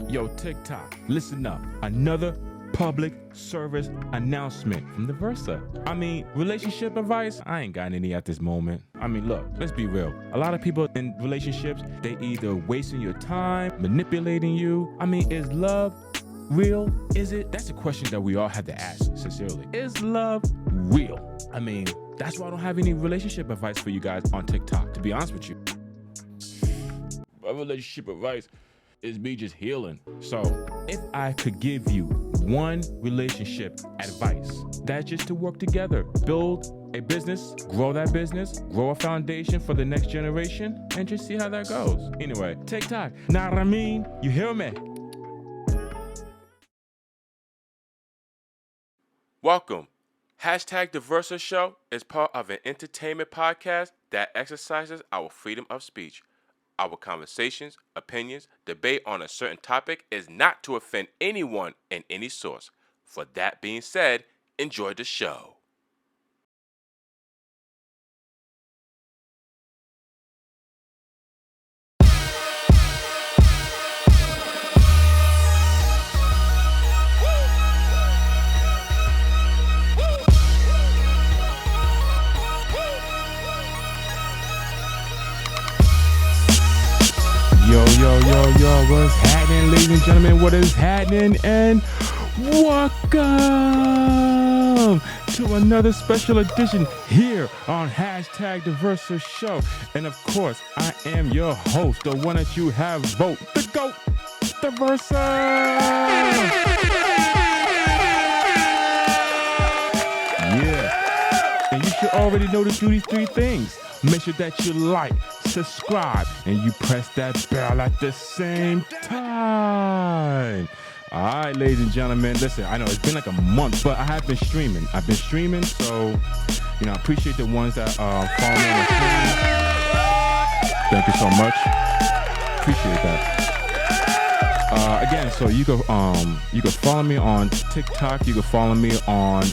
Yo, TikTok, listen up. Another public service announcement from the Versa. I mean, relationship advice, I ain't got any at this moment. I mean, look, let's be real. A lot of people in relationships, they either wasting your time, manipulating you. I mean, is love real? Is it? That's a question that we all have to ask, sincerely. Is love real? I mean, that's why I don't have any relationship advice for you guys on TikTok, to be honest with you. My relationship advice is me just healing. So if I could give you one relationship advice, that's just to work together, build a business, grow that business, grow a foundation for the next generation, and just see how that goes. Anyway, TikTok, know what I mean? You hear me? Welcome. #TheVersaShow is part of an entertainment podcast that exercises our freedom of speech. Our conversations, opinions, debate on a certain topic is not to offend anyone in any source. For that being said, enjoy the show. Yo, what's happening, ladies and gentlemen? What is happening? And welcome to another special edition here on #TheVersaShow. And of course, I am your host, the one that you have vote, the GOAT, the Versa. Yeah. And you should already know to do these three things. Make sure that you like, subscribe, and you press that bell at the same time. All right, ladies and gentlemen, listen, I know it's been like a month, but I have been streaming. I've been streaming, so, I appreciate the ones that follow me on the stream. Thank you so much. Appreciate that. Again, so you can follow me on TikTok. You can follow me on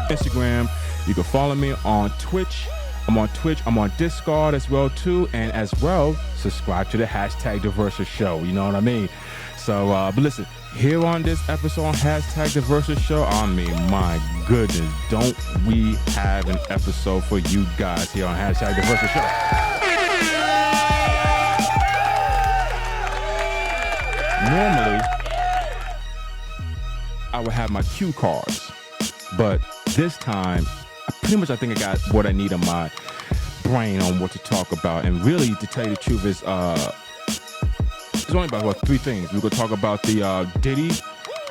Instagram. You can follow me on Twitch. I'm on Twitch, I'm on Discord as well too, and as well, subscribe to the #TheVersaShow, you know what I mean? So, but listen, here on this episode on #TheVersaShow, I mean, my goodness, don't we have an episode for you guys here on #TheVersaShow? Normally, I would have my cue cards, but this time, I think I got what I need on my brain on what to talk about. And really, to tell you the truth, is it's only about three things. We're going to talk about the Diddy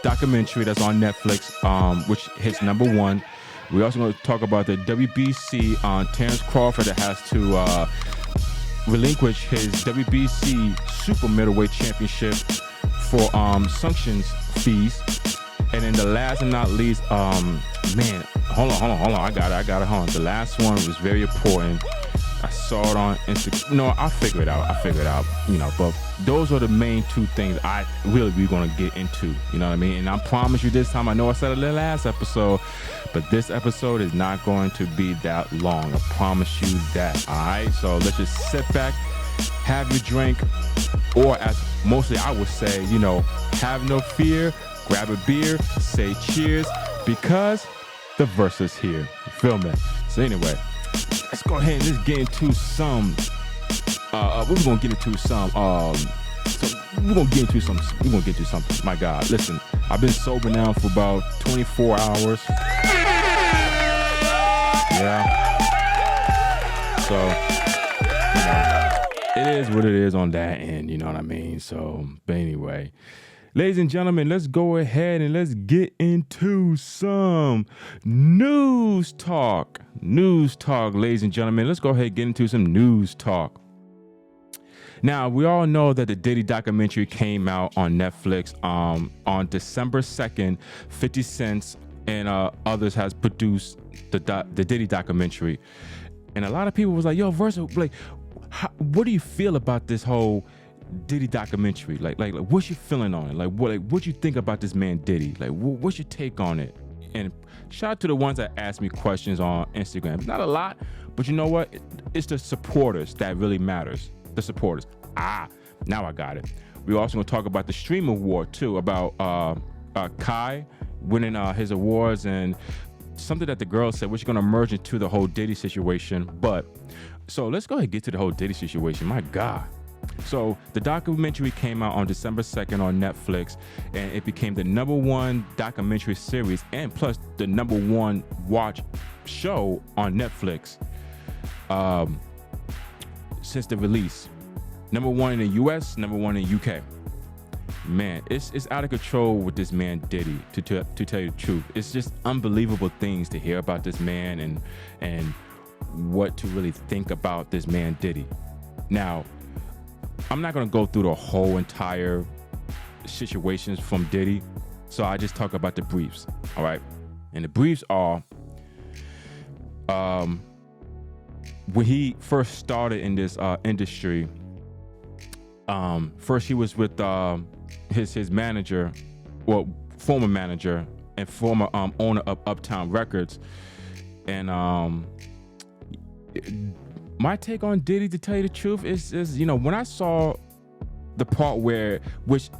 documentary that's on Netflix, which hits #1. We're also going to talk about the WBC on Terence Crawford that has to relinquish his WBC super middleweight championship for sanctions fees. And then the last and not least, man, hold on. I got it. Hold on. The last one was very important. I saw it on Instagram. No, I'll figure it out. But those are the main two things I really be going to get into. You know what I mean? And I promise you this time, I know I said it in the last episode, but this episode is not going to be that long. I promise you that. All right? So let's just sit back, have your drink, or as mostly I would say, have no fear. Grab a beer, say cheers, because the Versa's here. You feel me? So anyway, let's go ahead and let's get into some. We're gonna get into some. We're gonna get into something. My God, listen, I've been sober now for about 24 hours. Yeah. So, it is what it is on that end. You know what I mean? So, but anyway. Ladies and gentlemen, let's go ahead and let's get into some news talk. Ladies and gentlemen. Let's go ahead and get into some news talk. Now, we all know that the Diddy documentary came out on Netflix on December 2nd. 50 Cent and others has produced the Diddy documentary. And a lot of people was like, yo, Versa, like, what do you feel about this whole Diddy documentary? Like what's your feeling on it? What you think about this man Diddy? Like, what's your take on it? And shout out to the ones that ask me questions on Instagram. Not a lot, but you know what? It's the supporters that really matters. The supporters. Now I got it. We're also going to talk about the Stream Award too, about Kai winning his awards, and something that the girl said, which is going to merge into the whole Diddy situation. But so let's go ahead and get to the whole Diddy situation. My God. So the documentary came out on December 2nd on Netflix, and it became the #1 documentary series and plus the #1 watch show on Netflix since the release. #1 in the US, #1 in the UK. Man, it's out of control with this man Diddy, to tell you the truth. It's just unbelievable things to hear about this man and what to really think about this man Diddy. Now, I'm not going to go through the whole entire situations from Diddy, so I just talk about the briefs, all right? And the briefs are, when he first started in this industry, first he was with his manager, well, former manager and former owner of Uptown Records. And my take on Diddy, to tell you the truth, is when I saw the part which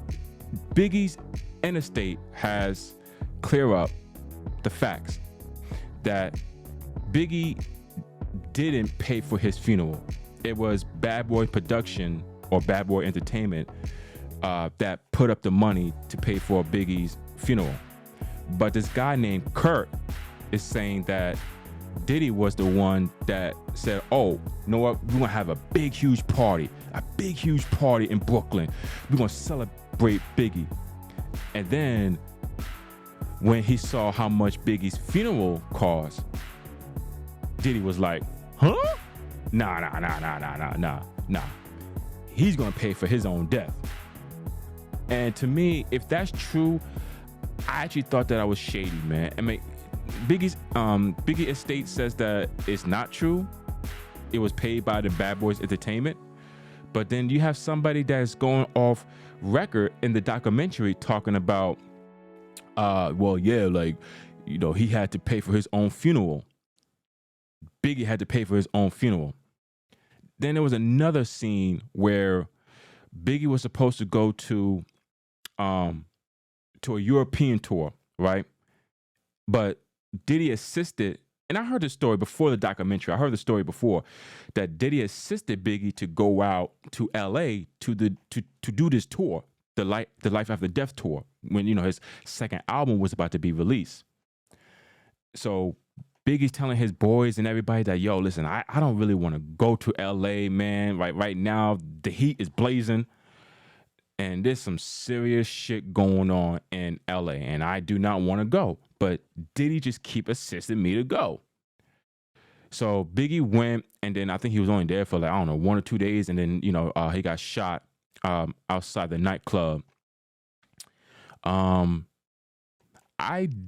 Biggie's Interstate has clear up the facts that Biggie didn't pay for his funeral. It was Bad Boy Production or Bad Boy Entertainment that put up the money to pay for Biggie's funeral. But this guy named Kurt is saying that Diddy was the one that said, oh, you know what, we're gonna have a big huge party in Brooklyn. We're gonna celebrate Biggie. And then when he saw how much Biggie's funeral cost, Diddy was like, huh? Nah. He's gonna pay for his own death. And to me, if that's true, I actually thought that I was shady, man. I mean, Biggie Estate says that it's not true. It was paid by the Bad Boys Entertainment. But then you have somebody that's going off record in the documentary talking about, he had to pay for his own funeral. Biggie had to pay for his own funeral. Then there was another scene where Biggie was supposed to go to a European tour, right? But Diddy assisted, and I heard the story before the documentary. I heard the story before that Diddy assisted Biggie to go out to LA to do this tour, the Life After Death tour, when his second album was about to be released. So Biggie's telling his boys and everybody that, yo, listen, I don't really want to go to LA, man. Right now, the heat is blazing. And there's some serious shit going on in LA, and I do not want to go. But Diddy just keep assisting me to go. So Biggie went, and then I think he was only there for 1 or 2 days, and then he got shot outside the nightclub. I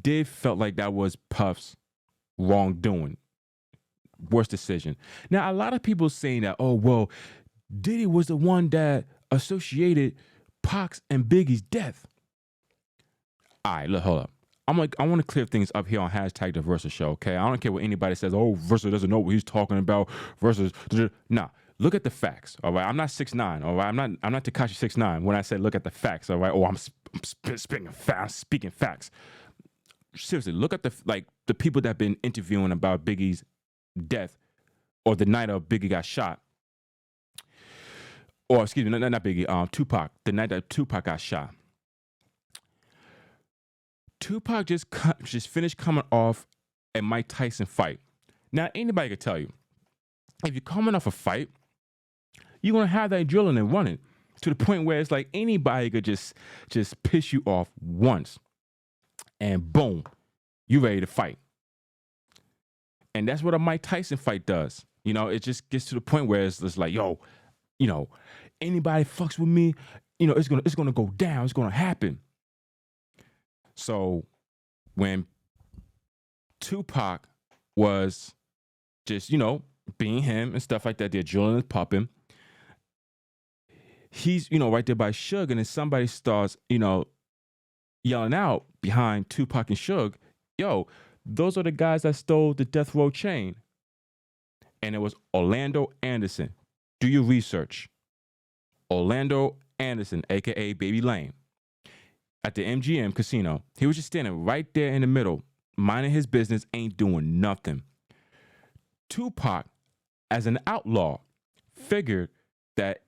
did felt like that was Puff's wrongdoing, worst decision. Now a lot of people saying that, oh well, Diddy was the one that associated Pac's and Biggie's death. All right, look, hold up. I want to clear things up here on #TheVersaShow, okay? I don't care what anybody says. Oh, Versa doesn't know what he's talking about. Versus, nah. Look at the facts, all right? I'm not 6ix9ine, all right? I'm not Tekashi 6ix9ine when I say look at the facts, all right? Oh, I'm speaking facts. Seriously, look at the people that have been interviewing about Biggie's death or the night of Biggie got shot. Or excuse me, not Biggie, Tupac, the night that Tupac got shot. Tupac just finished coming off a Mike Tyson fight. Now, anybody could tell you, if you're coming off a fight, you're going to have that adrenaline running to the point where it's like anybody could just piss you off once. And boom, you ready to fight. And that's what a Mike Tyson fight does. It just gets to the point where it's like, yo, anybody fucks with me, it's gonna go down. It's gonna happen. So when Tupac was just, being him and stuff like that, the adrenaline is popping. He's, right there by Suge, and then somebody starts, yelling out behind Tupac and Suge, yo, those are the guys that stole the Death Row chain. And it was Orlando Anderson. Do your research. Orlando Anderson, a.k.a. Baby Lane, at the MGM casino. He was just standing right there in the middle, minding his business, ain't doing nothing. Tupac, as an outlaw, figured that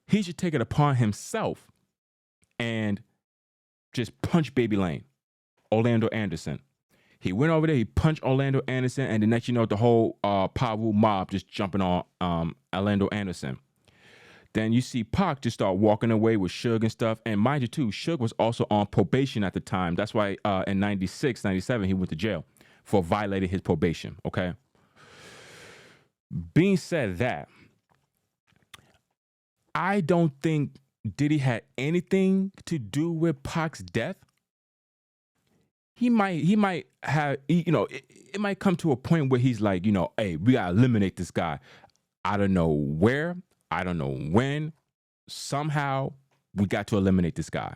he should take it upon himself and just punch Baby Lane, Orlando Anderson. He went over there, he punched Orlando Anderson, and the next you know, the whole Paru mob just jumping on Orlando Anderson. Then you see Pac just start walking away with Suge and stuff. And mind you, too, Suge was also on probation at the time. That's why in 96, 97, he went to jail for violating his probation, okay? Being said that, I don't think Diddy had anything to do with Pac's death. He might have, you know, it might come to a point where he's like, you know, hey, we gotta eliminate this guy. I don't know where, I don't know when. Somehow we got to eliminate this guy.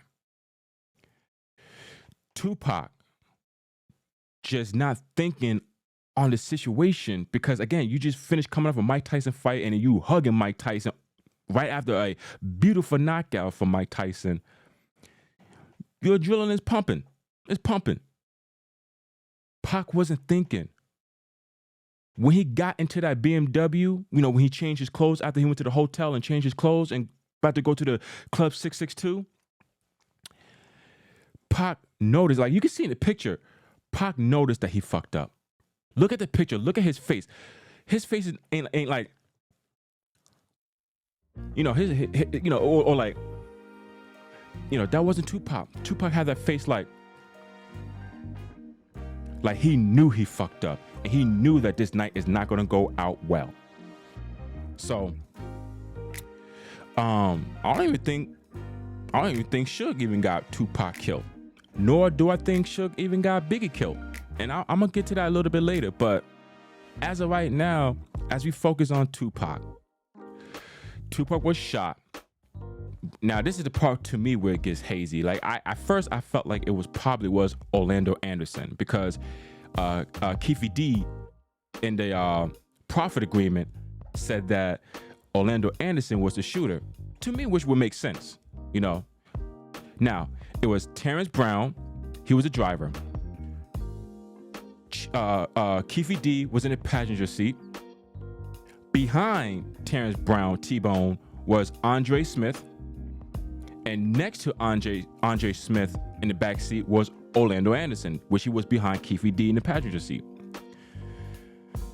Tupac just not thinking on the situation because, again, you just finished coming off a Mike Tyson fight and you hugging Mike Tyson right after a beautiful knockout from Mike Tyson. Your adrenaline is pumping. It's pumping. Pac wasn't thinking. When he got into that BMW, you know, when he changed his clothes after he went to the hotel and changed his clothes and about to go to the Club 662, Pac noticed, like you can see in the picture, Pac noticed that he fucked up. Look at the picture. Look at his face. His face ain't like, you know, his you know, or like, you know, that wasn't Tupac. Tupac had that face like he knew he fucked up. And he knew that this night is not going to go out well. So, I don't even think Suge even got Tupac killed. Nor do I think Suge even got Biggie killed. And I'm going to get to that a little bit later. But as of right now, as we focus on Tupac was shot. Now, this is the part to me where it gets hazy. Like, at first, I felt like it was Orlando Anderson because Keefe D in the profit agreement said that Orlando Anderson was the shooter. To me, which would make sense, you know. Now, it was Terence Brown. He was a driver. Keefe D was in the passenger seat. Behind Terence Brown, T-Bone, was Andre Smith. And next to Andre Smith in the back seat was Orlando Anderson, which he was behind Keefe D in the passenger seat.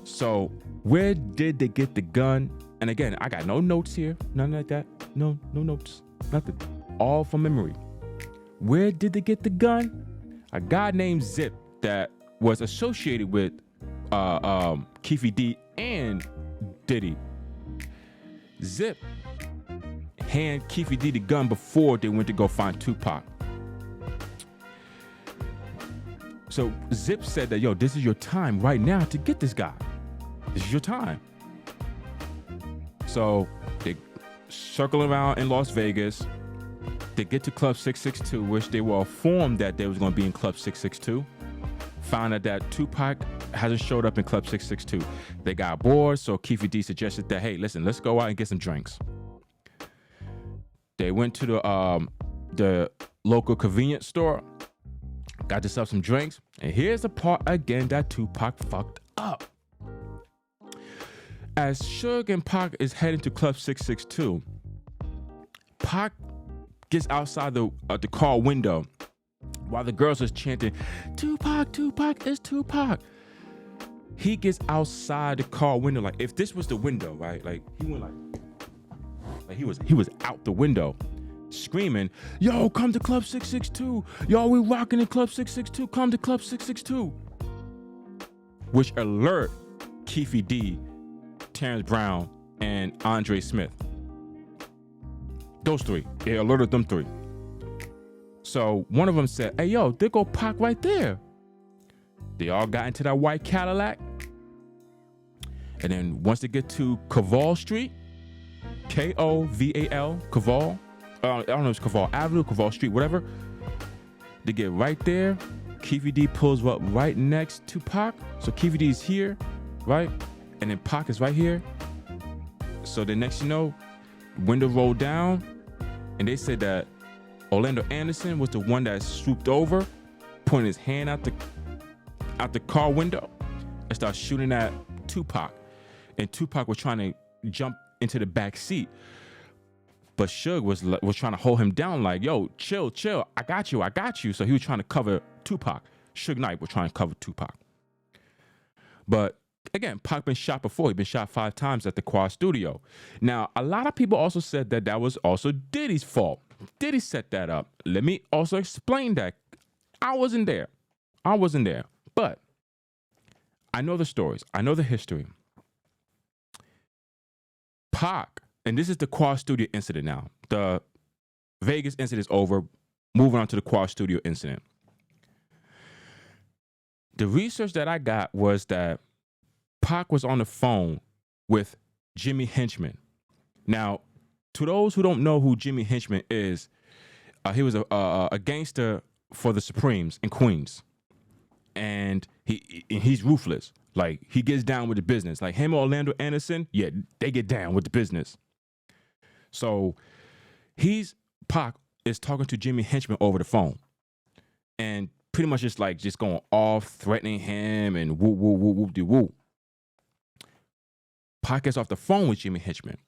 So where did they get the gun? And again, I got no notes here, nothing like that. No notes, nothing. All from memory. Where did they get the gun? A guy named Zip that was associated with Keefe D and Diddy. Zip hand Keefe D the gun before they went to go find Tupac. So Zip said that, yo, this is your time right now to get this guy. This is your time. So they circle around in Las Vegas. They get to Club 662, which they were informed that they was going to be in Club 662. Found out that Tupac hasn't showed up in Club 662. They got bored, so Keefe D suggested that, hey, listen, let's go out and get some drinks. They went to the local convenience store, got themselves some drinks, and here's the part again that Tupac fucked up. As Suge and Pac is heading to Club 662, Pac gets outside the car window while the girls are chanting, Tupac, Tupac, it's Tupac. He gets outside the car window, like if this was the window, right? Like he went like he was out the window screaming, yo, come to Club 662. Yo, we rocking in Club 662. Come to Club 662. Which alert Keefe D, Terence Brown, and Andre Smith. Those three. It alerted them three. So one of them said, hey, yo, there go Pac right there. They all got into that white Cadillac. And then once they get to Caval Street, K-O-V-A-L, Caval. I don't know if it's Caval Avenue, Caval Street, whatever. They get right there. Keefe D pulls up right next to Pac. So Keefe D is here, right? And then Pac is right here. So the next you know, window rolled down And they said that Orlando Anderson was the one that swooped over, pointing his hand out the car window and started shooting at Tupac. And Tupac was trying to jump into the back seat. But Suge was trying to hold him down like, yo, chill. I got you. So he was trying to cover Tupac. Suge Knight was trying to cover Tupac. But again, Pac been shot before. He'd been shot 5 times at the Quad Studio. Now, a lot of people also said that was also Diddy's fault. Diddy set that up. Let me also explain that. I wasn't there. But I know the stories. I know the history. Pac, and this is the Quad Studio incident now. The Vegas incident is over. Moving on to the Quad Studio incident. The research that I got was that Pac was on the phone with Jimmy Henchman. Now, to those who don't know who Jimmy Henchman is, he was a gangster for the Supremes in Queens. And he's ruthless. Like, he gets down with the business. Like, him and Orlando Anderson, yeah, they get down with the business. So, Pac is talking to Jimmy Henchman over the phone. And pretty much just going off, threatening him and woo. Pac gets off the phone with Jimmy Henchman.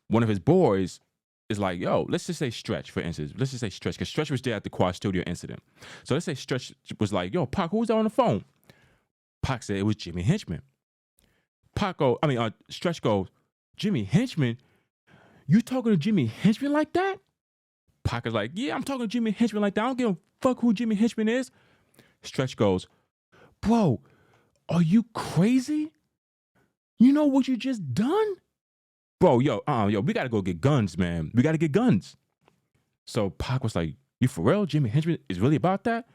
One of his boys is like, yo, let's just say Stretch, for instance. Let's just say Stretch, because Stretch was there at the Quad Studio incident. So let's say Stretch was like, yo, Pac, who was that on the phone? Pac said it was Jimmy Henchman. Stretch goes, Jimmy Henchman? You talking to Jimmy Henchman like that? Pac is like, yeah, I'm talking to Jimmy Henchman like that. I don't give a fuck who Jimmy Henchman is. Stretch goes, bro, are you crazy? You know what you just done? Bro, we gotta go get guns, man. We gotta get guns. So Pac was like, you for real? Jimmy Henchman is really about that?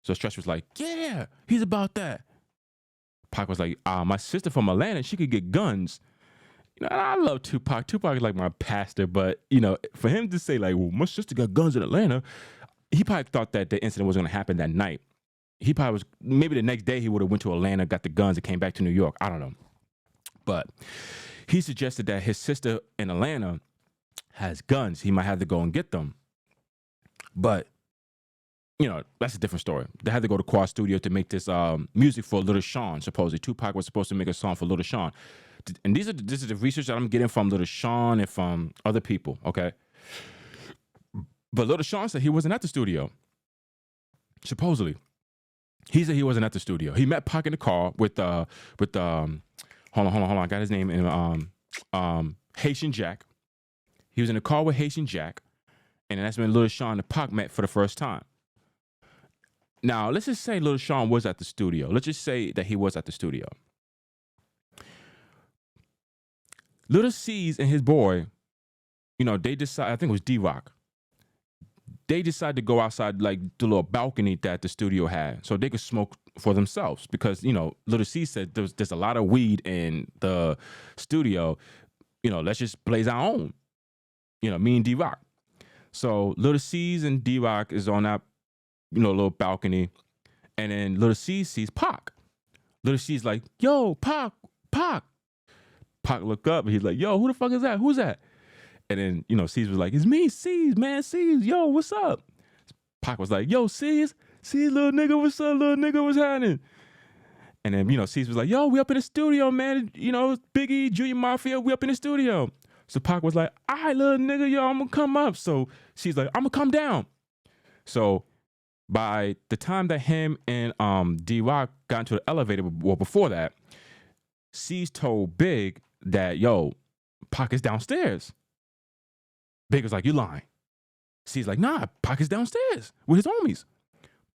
So Stretch was like, yeah, he's about that. Pac was like, my sister from Atlanta, she could get guns. You know, and I love Tupac. Tupac is like my pastor, but, you know, for him to say like, well, my sister got guns in Atlanta, he probably thought that the incident was going to happen that night. He probably was, maybe the next day he would have went to Atlanta, got the guns, and came back to New York. I don't know. But he suggested that his sister in Atlanta has guns. He might have to go and get them. But, you know, that's a different story. They had to go to Quad Studio to make this music for Little Sean, supposedly. Tupac was supposed to make a song for Little Sean. And this is the research that I'm getting from Little Sean and from other people, okay? But Little Sean said he wasn't at the studio. Supposedly. He said he wasn't at the studio. He met Pac in the car with hold on. I got his name in Haitian Jack. He was in the car with Haitian Jack. And that's when Little Sean and Pac met for the first time. Now, let's just say Little Sean was at the studio. Let's just say that he was at the studio. Little C's and his boy, you know, they decided, I think it was D-Rock. They decided to go outside, like the little balcony that the studio had, so they could smoke for themselves. Because, you know, Little C said there's a lot of weed in the studio. You know, let's just blaze our own. You know, me and D-Rock. So Little C's and D-Rock is on that, you know, little balcony. And then Little C sees Pac. Little C's like, yo, Pac. Pac look up and he's like, yo, who the fuck is that? Who's that? And then, you know, C's was like, it's me, C's, man, C's, yo, what's up? Pac was like, yo, C's, little nigga, what's up, little nigga, what's happening? And then, you know, C's was like, yo, we up in the studio, man. You know, Biggie, Junior Mafia, we up in the studio. So Pac was like, all right, little nigga, yo, I'm gonna come up. So C's like, I'm gonna come down. So by the time that him and D-Rock got into the elevator, well, before that, C's told Big that, yo, Pac is downstairs. Big was like, you lying. C's like, nah, Pac is downstairs with his homies.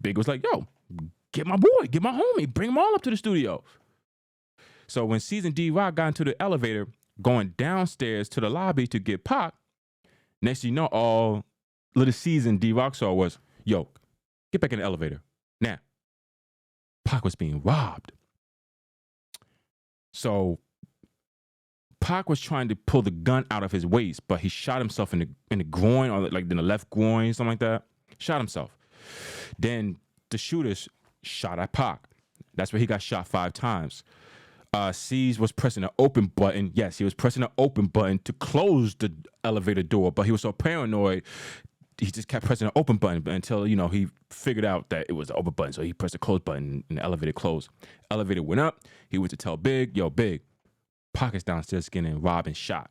Big was like, yo, get my boy, get my homie, bring them all up to the studio. So when C's and D-Rock got into the elevator, going downstairs to the lobby to get Pac, next thing you know, all Little C's and D-Rock saw was, yo, get back in the elevator. Now, Pac was being robbed. So Pac was trying to pull the gun out of his waist, but he shot himself in the groin, or like in the left groin, something like that. Shot himself. Then the shooters shot at Pac. That's where he got shot 5 times. C's was pressing an open button. Yes, he was pressing an open button to close the elevator door, but he was so paranoid, he just kept pressing an open button until, he figured out that it was the open button. So he pressed the close button and the elevator closed. Elevator went up. He went to tell Big, yo, Big, Pocket's downstairs getting robbed and shot.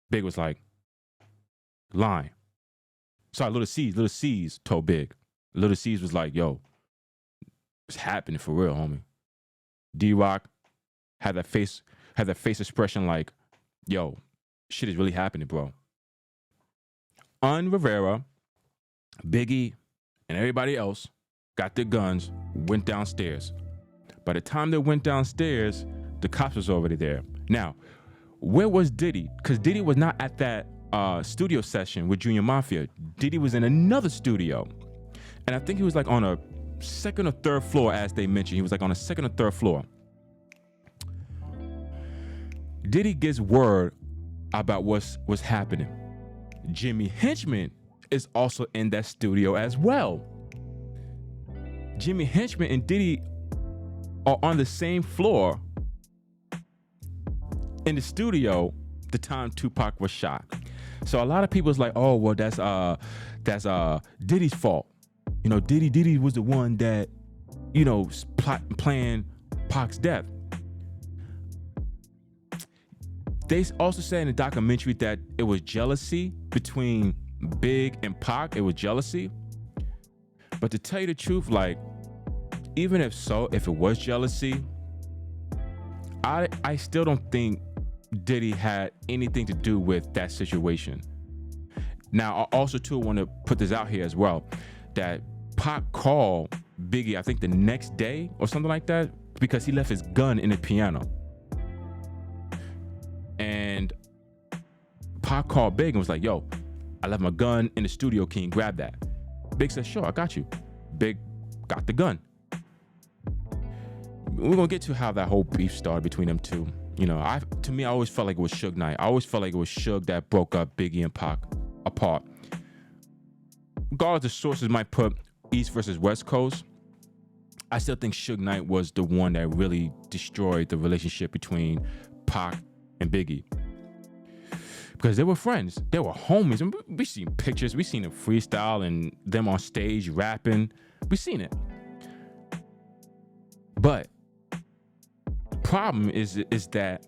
Big was like, lying. Sorry, Little C's told Big. Little C's was like, yo, it's happening for real, homie. D-Rock had that face expression like, yo, shit is really happening, bro. Rivera, Biggie, and everybody else got their guns, went downstairs. By the time they went downstairs, the cops was already there. Now, where was Diddy? Because Diddy was not at that studio session with Junior Mafia. Diddy was in another studio. And I think he was like on a second or third floor, as they mentioned. He was like on a second or third floor. Diddy gets word about what's happening. Jimmy Henchman is also in that studio as well. Jimmy Henchman and Diddy are on the same floor in the studio the time Tupac was shot. So a lot of people was like, oh, well, that's Diddy's fault. Diddy was the one that, planned Pac's death. They also said in the documentary that it was jealousy between Big and Pac. It was jealousy. But to tell you the truth, like, even if it was jealousy, I still don't think Diddy had anything to do with that situation. Now, I also too want to put this out here as well, that Pac called Biggie, I think the next day or something like that, because he left his gun in the piano. And Pac called Big and was like, yo, I left my gun in the studio. Can you grab that? Big said, sure, I got you. Big got the gun. We're going to get to how that whole beef started between them two. To me, I always felt like it was Suge Knight. I always felt like it was Suge that broke up Biggie and Pac apart. Regardless, the sources might put East versus West Coast. I still think Suge Knight was the one that really destroyed the relationship between Pac and Biggie. Because they were friends. They were homies. And we've seen pictures. We've seen them freestyle and them on stage rapping. We've seen it. But the problem is that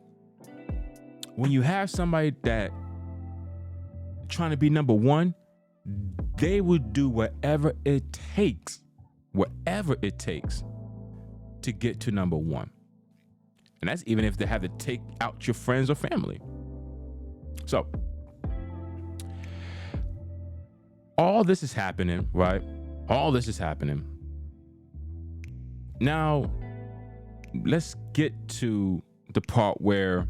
when you have somebody that trying to be number one, they would do whatever it takes to get to number one. And that's even if they have to take out your friends or family. So, all this is happening, right? All this is happening. Now, let's get to the part where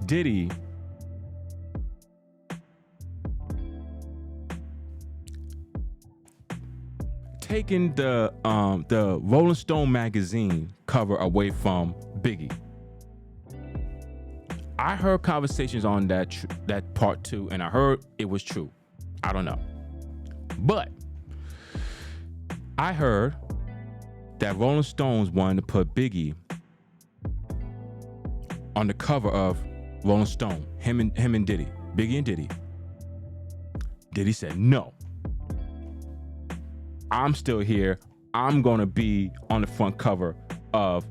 Diddy taking the Rolling Stone magazine cover away from Biggie. I heard conversations on that part too, and I heard it was true. I don't know. But I heard that Rolling Stones wanted to put Biggie on the cover of Rolling Stone, him and Diddy, Biggie and Diddy. Diddy said, no, I'm still here. I'm going to be on the front cover of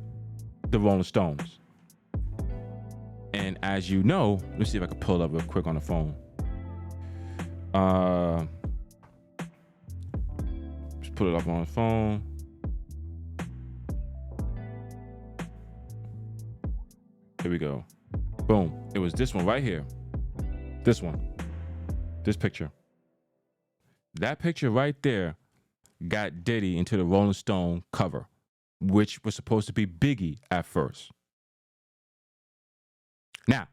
the Rolling Stones. And as you know, let's see if I can pull it up real quick on the phone. Just put it up on the phone. Here we go. Boom. It was this one right here. This one. This picture. That picture right there got Diddy into the Rolling Stone cover, which was supposed to be Biggie at first. Now,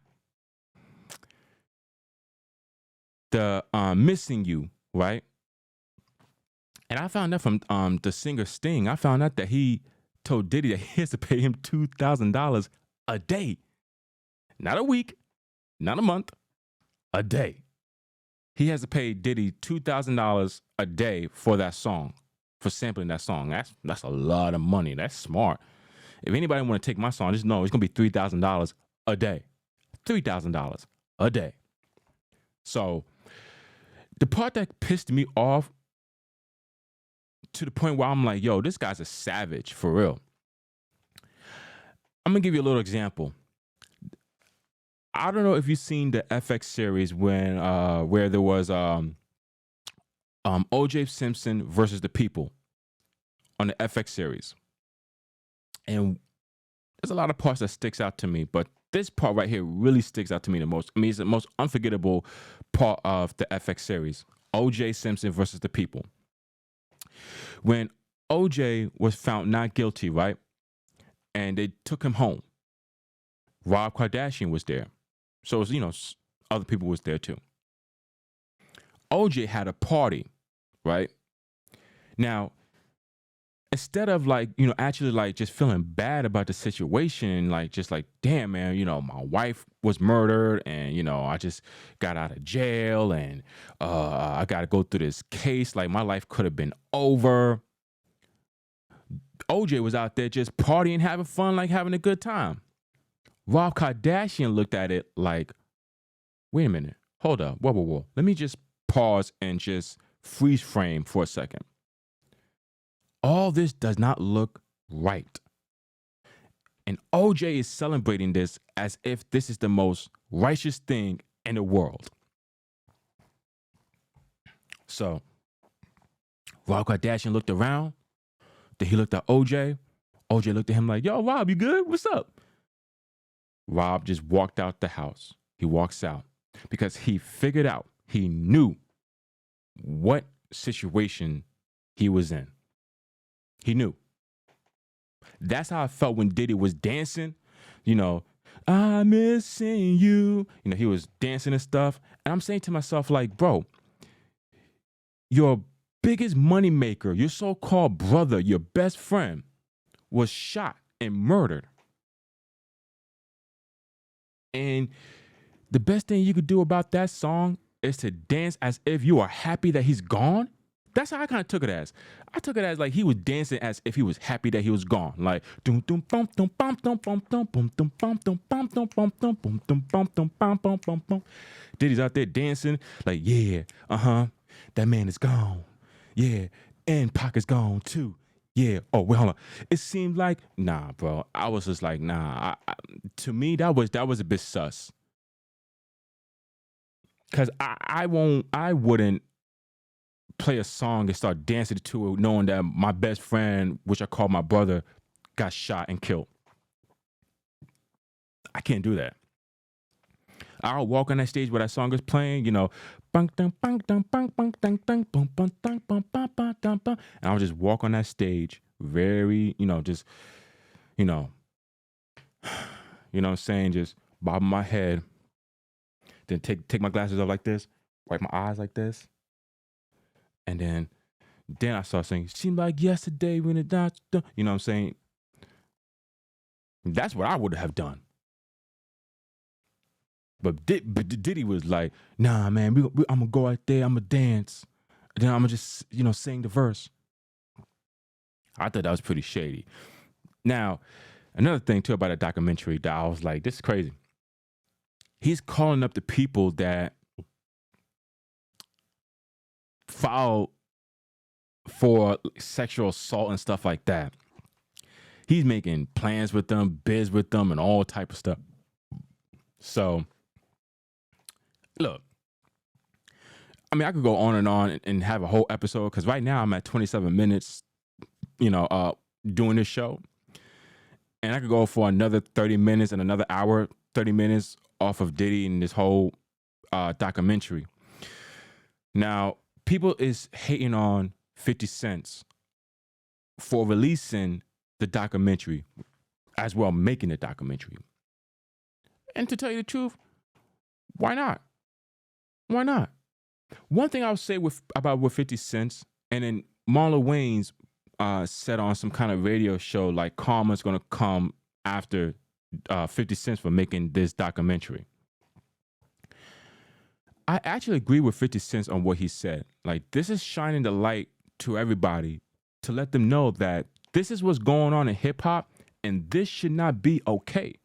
the Missing You, right? And I found out from the singer Sting, I found out that he told Diddy that he has to pay him $2,000 a day. Not a week, not a month, a day. He has to pay Diddy $2,000 a day for that song. for sampling that song. That's a lot of money. That's smart. If anybody want to take my song, just know it's gonna be $3,000 a day. $3,000 a day. So the part that pissed me off to the point where I'm like, yo, this guy's a savage for real. I'm gonna give you a little example. I don't know if you've seen the FX series when where there was OJ Simpson versus the People on the FX series. And there's a lot of parts that sticks out to me, but this part right here really sticks out to me the most. I mean, it's the most unforgettable part of the FX series. OJ Simpson versus the People. When OJ was found not guilty, right? And they took him home. Rob Kardashian was there. So it was, you know, other people was there too. OJ had a party, right? Now, instead of like, you know, actually like just feeling bad about the situation, like just like, damn, man, you know, my wife was murdered and, you know, I just got out of jail and I got to go through this case. Like my life could have been over. OJ was out there just partying, having fun, like having a good time. Rob Kardashian looked at it like, wait a minute, hold up, whoa. Let me just pause and just freeze frame for a second. All this does not look right. And OJ is celebrating this as if this is the most righteous thing in the world. So Rob Kardashian looked around. Then he looked at OJ. OJ looked at him like, yo, Rob, you good? What's up? Rob just walked out the house. He walks out because he figured out, he knew what situation he was in. He knew. That's how I felt when Diddy was dancing. You know, I'm missing you. You know, he was dancing and stuff. And I'm saying to myself, like, bro, your biggest moneymaker, your so-called brother, your best friend, was shot and murdered. And the best thing you could do about that song is to dance as if you are happy that he's gone. That's how I kind of took it as. I took it as like he was dancing as if he was happy that he was gone. Like dum dum bum dum bum dum bum dum bum dum bum dum bum dum bum dum bum dum bum dum bum bum bum bum. Diddy's out there dancing like, yeah, that man is gone. Yeah, and Pac is gone too. Yeah. Oh, wait, hold on. It seemed like, nah, bro. I was just like, nah. To me, that was a bit sus. Cause I wouldn't play a song and start dancing to it knowing that my best friend, which I call my brother, got shot and killed. I can't do that. I'll walk on that stage where that song is playing, you know, and I'll just walk on that stage very, you know, just, you know what I'm saying, just bobbing my head, then take my glasses off like this, wipe my eyes like this, and then I start singing, seemed like yesterday when it died, you know what I'm saying? That's what I would have done. But Diddy was like, nah, man, I'm gonna go out there, I'm gonna dance, and then I'm gonna just, you know, sing the verse. I thought that was pretty shady. Now, another thing too about a documentary that I was like, this is crazy. He's calling up the people that filed for sexual assault and stuff like that. He's making plans with them, bids with them, and all type of stuff. So, look, I mean, I could go on and have a whole episode because right now I'm at 27 minutes, you know, doing this show. And I could go for another 30 minutes and another hour, 30 minutes off of Diddy and this whole documentary. Now, people is hating on 50 Cent for releasing the documentary as well, making the documentary. And to tell you the truth, why not? Why not? One thing I'll say with 50 Cent, and then Marlon Wayans said on some kind of radio show, like karma's gonna come after 50 Cent for making this documentary. I actually agree with 50 Cent on what he said. Like, this is shining the light to everybody to let them know that this is what's going on in hip hop, and this should not be okay.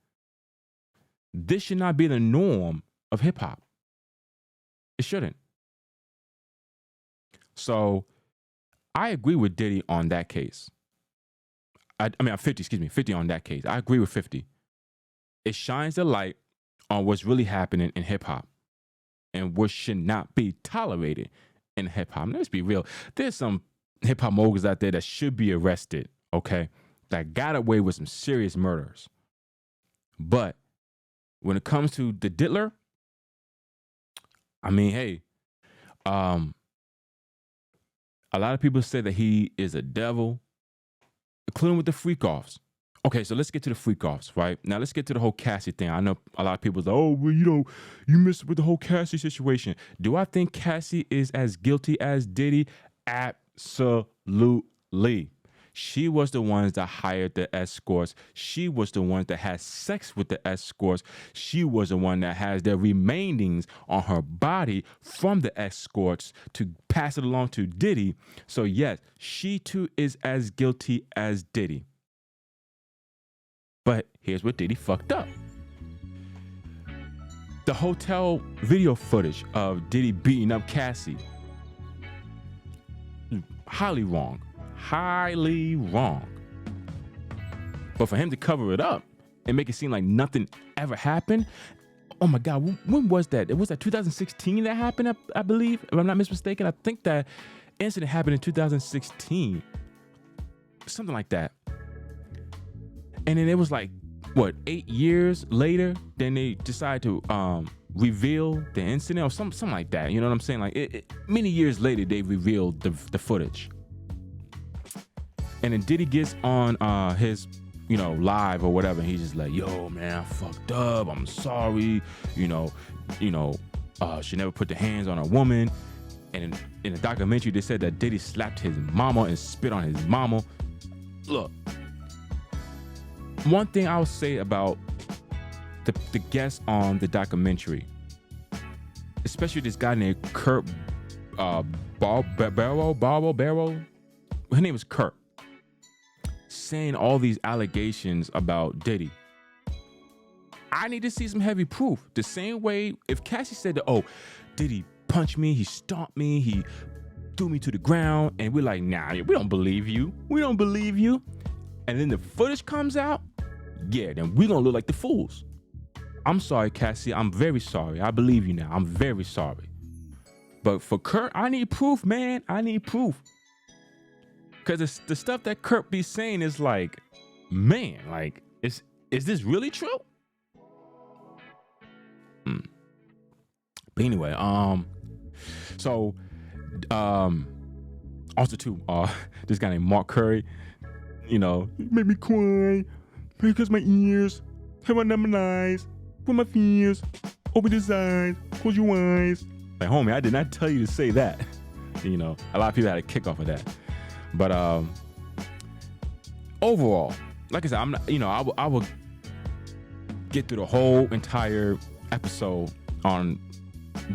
This should not be the norm of hip hop. It shouldn't. So I agree with Diddy on that case. I mean, 50, excuse me, 50 on that case. I agree with 50. It shines the light on what's really happening in hip hop and what should not be tolerated in hip hop. Let's be real. There's some hip hop moguls out there that should be arrested, okay? That got away with some serious murders. But when it comes to the Diddler, I mean, hey, a lot of people say that he is a devil, including with the freak-offs. Okay, so let's get to the freak-offs, right? Now, let's get to the whole Cassie thing. I know a lot of people say, oh, well, you missed with the whole Cassie situation. Do I think Cassie is as guilty as Diddy? Absolutely. She was the ones that hired the escorts. She was the one that had sex with the escorts. She was the one that has the remainings on her body from the escorts to pass it along to Diddy. So yes, she too is as guilty as Diddy. But here's what Diddy fucked up. The hotel video footage of Diddy beating up Cassie. Highly wrong. Highly wrong. But for him to cover it up and make it seem like nothing ever happened, oh my God, when was that? It was that 2016 that happened, I believe, if I'm not mistaken. I think that incident happened in 2016. Something like that. And then it was like, what, 8 years later, then they decided to reveal the incident or something like that. You know what I'm saying? Like many years later, they revealed the footage. And then Diddy gets on his, live or whatever. And he's just like, yo, man, I fucked up. I'm sorry. She never put the hands on a woman. And in the documentary, they said that Diddy slapped his mama and spit on his mama. Look, one thing I'll say about the guests on the documentary, especially this guy named Kurt Barrow. Her name is Kurt. Saying all these allegations about Diddy. I need to see some heavy proof. The same way if Cassie said that, oh, Diddy punched me, he stomped me, he threw me to the ground, and we're like, nah, we don't believe you. We don't believe you. And then the footage comes out, yeah, then we're gonna look like the fools. I'm sorry, Cassie. I'm very sorry. I believe you now. I'm very sorry. But for Kurt, I need proof, man. I need proof. Because the stuff that Kurt be saying is like, man, like, is this really true? But anyway, also too, this guy named Mark Curry, made me cry because my ears, have my number eyes, put my fingers over his eyes, close your eyes. Like, homie, I did not tell you to say that. A lot of people had a kick off of that. But overall, like I said, I'm not, I will get through the whole entire episode on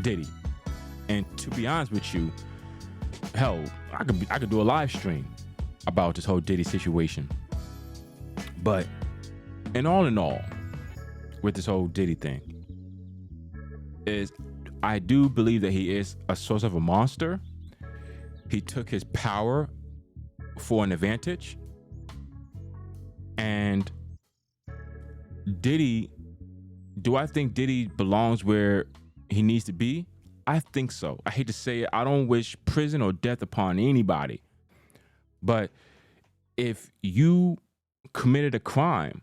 Diddy. And to be honest with you, hell, I could do a live stream about this whole Diddy situation. But in all, with this whole Diddy thing, is I do believe that he is a source of a monster. He took his power for an advantage. And Diddy, do I think Diddy belongs where he needs to be? I think so. I hate to say it. I don't wish prison or death upon anybody. But if you committed a crime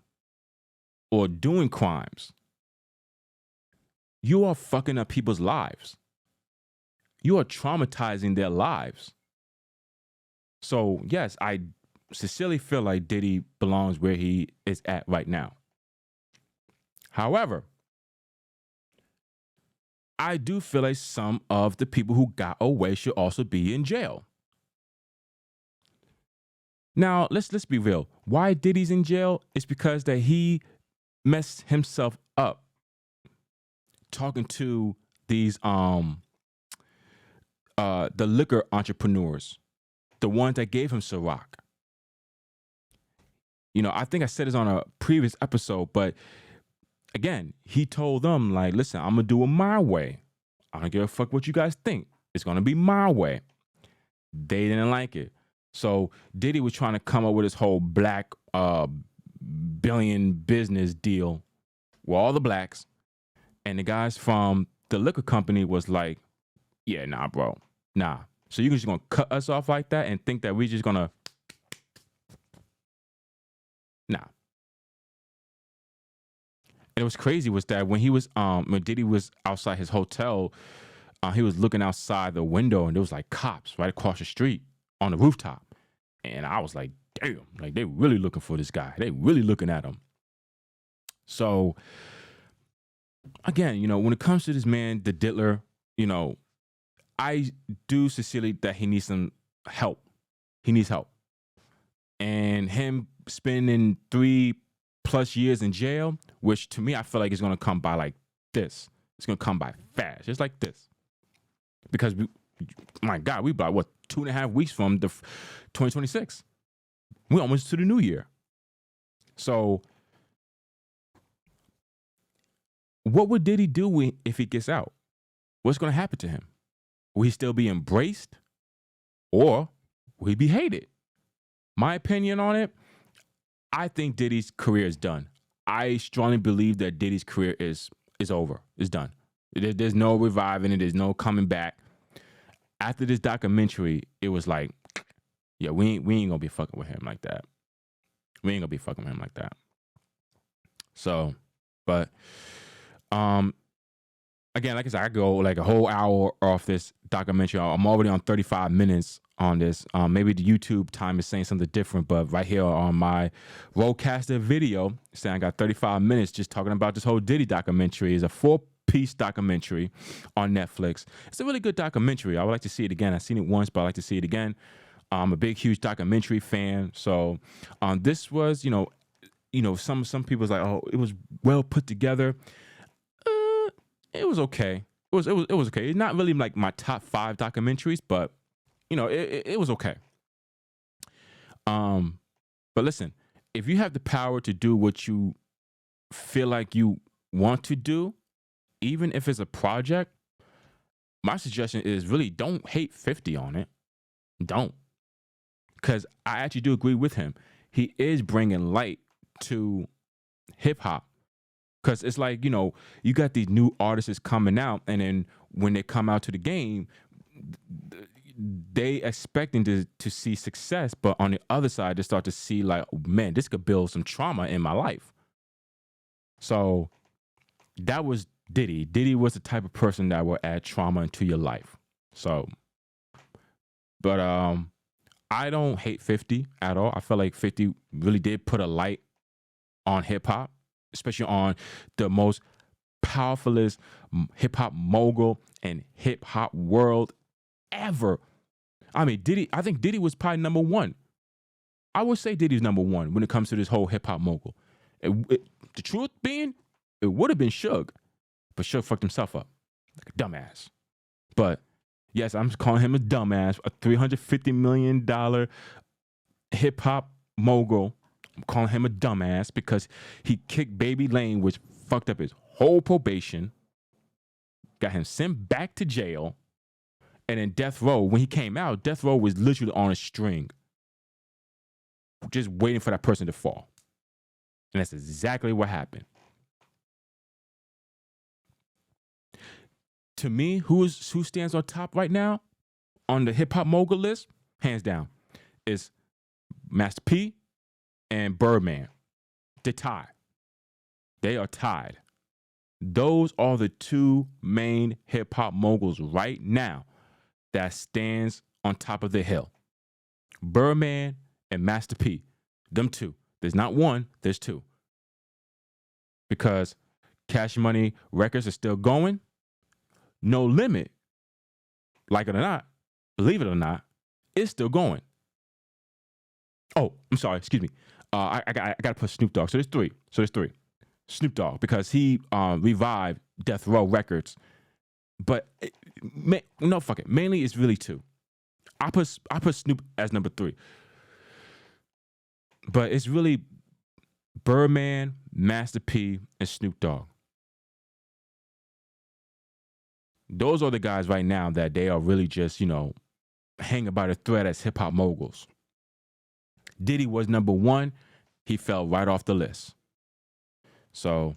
or doing crimes, you are fucking up people's lives. You are traumatizing their lives. So, yes, I sincerely feel like Diddy belongs where he is at right now. However, I do feel like some of the people who got away should also be in jail. Now, let's be real. Why Diddy's in jail is because that he messed himself up talking to these the liquor entrepreneurs, the ones that gave him Ciroc. You know, I think I said this on a previous episode, but again, he told them, like, listen, I'm going to do it my way. I don't give a fuck what you guys think. It's going to be my way. They didn't like it. So Diddy was trying to come up with his whole black billion business deal with all the blacks. And the guys from the liquor company was like, yeah, nah, bro. Nah. So you're just going to cut us off like that and think that we're just going to. Nah. And what's crazy was that when he was when Diddy was outside his hotel, he was looking outside the window and there was like cops right across the street on the rooftop. And I was like, damn, like they really looking for this guy. They really looking at him. So again, you know, when it comes to this man, the diddler, you know, I do sincerely that he needs some help. He needs help. And him spending 3+ years in jail, which to me, I feel like it's going to come by like this. It's going to come by fast, just like this. Because, my God, we about, what, 2.5 weeks from the 2026. We're almost to the new year. So, what would Diddy do if he gets out? What's going to happen to him? Will he still be embraced? Or will he be hated? My opinion on it, I think Diddy's career is done. I strongly believe that Diddy's career is over. It's done. There's no reviving it. There's no coming back. After this documentary, it was like, yeah, we ain't gonna be fucking with him like that. We ain't gonna be fucking with him like that. So, but again, like I said, I go like a whole hour off this documentary. I'm already on 35 minutes on this. Maybe the YouTube time is saying something different, but right here on my Rodecaster video, saying I got 35 minutes just talking about this whole Diddy documentary. It's a 4-piece documentary on Netflix. It's a really good documentary. I would like to see it again. I've seen it once, but I'd like to see it again. I'm a big, huge documentary fan. So this was, you know, some people's like, oh, it was well put together. It was okay. It was okay. It's not really like my top 5 documentaries, but you know, it was okay. But listen, if you have the power to do what you feel like you want to do, even if it's a project, my suggestion is really don't hate 50 on it. Don't. Because I actually do agree with him. He is bringing light to hip hop. Because it's like, you know, you got these new artists coming out, and then when they come out to the game, they expecting to see success, but on the other side, they start to see like, oh, man, this could build some trauma in my life. So that was Diddy. Diddy was the type of person that will add trauma into your life. So, but I don't hate 50 at all. I feel like 50 really did put a light on hip hop, especially on the most powerfulest hip hop mogul in hip hop world ever. I mean, Diddy, I think Diddy was probably number 1. I would say Diddy's number 1 when it comes to this whole hip hop mogul. The truth being, it would have been Suge, but Suge fucked himself up like a dumbass. But yes, I'm just calling him a dumbass, a $350 million hip hop mogul. I'm calling him a dumbass because he kicked Baby Lane, which fucked up his whole probation, got him sent back to jail. And then Death Row, when he came out, Death Row was literally on a string, just waiting for that person to fall. And that's exactly what happened. To me, who stands on top right now on the hip hop mogul list, hands down, is Master P and Birdman. They're tied. They are tied. Those are the 2 main hip hop moguls right now that stands on top of the hill. Birdman and Master P. Them 2. There's not 1, there's 2. Because Cash Money Records are still going. No Limit, like it or not, believe it or not, it's still going. Oh, I'm sorry, excuse me. I got to put Snoop Dogg. So there's 3. Snoop Dogg, because he revived Death Row Records. But no, fuck it. Mainly it's really 2. I put Snoop as number 3. But it's really Birdman, Master P, and Snoop Dogg. Those are the guys right now that they are really just, hanging by the thread as hip hop moguls. Diddy was number 1. He fell right off the list. So,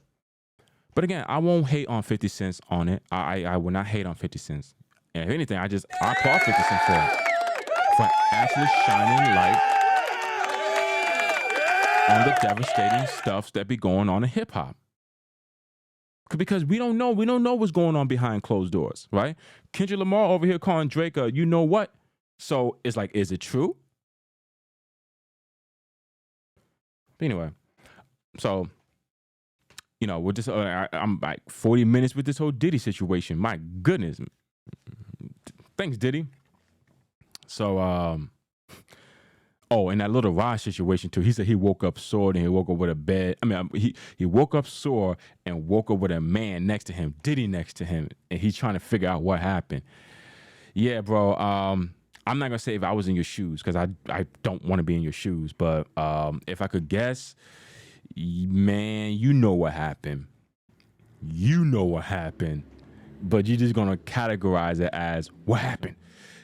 but again, I won't hate on 50 Cent on it. I will not hate on 50 Cent. And if anything, I applaud 50 Cent for actually shining light on the devastating stuff that be going on in hip hop. Because we don't know what's going on behind closed doors, right? Kendrick Lamar over here calling Drake a you know what? So it's like, is it true? But anyway, so with this, I'm like 40 minutes with this whole Diddy situation. My goodness, thanks Diddy. So and that little Raj situation too. He said he woke up sore and he woke up with a bed. I mean, he woke up sore and woke up with a man next to him, Diddy next to him, and he's trying to figure out what happened. Yeah, bro. I'm not gonna say if I was in your shoes because I don't want to be in your shoes, but if I could guess, man, you know what happened. You know what happened, but you're just gonna categorize it as what happened.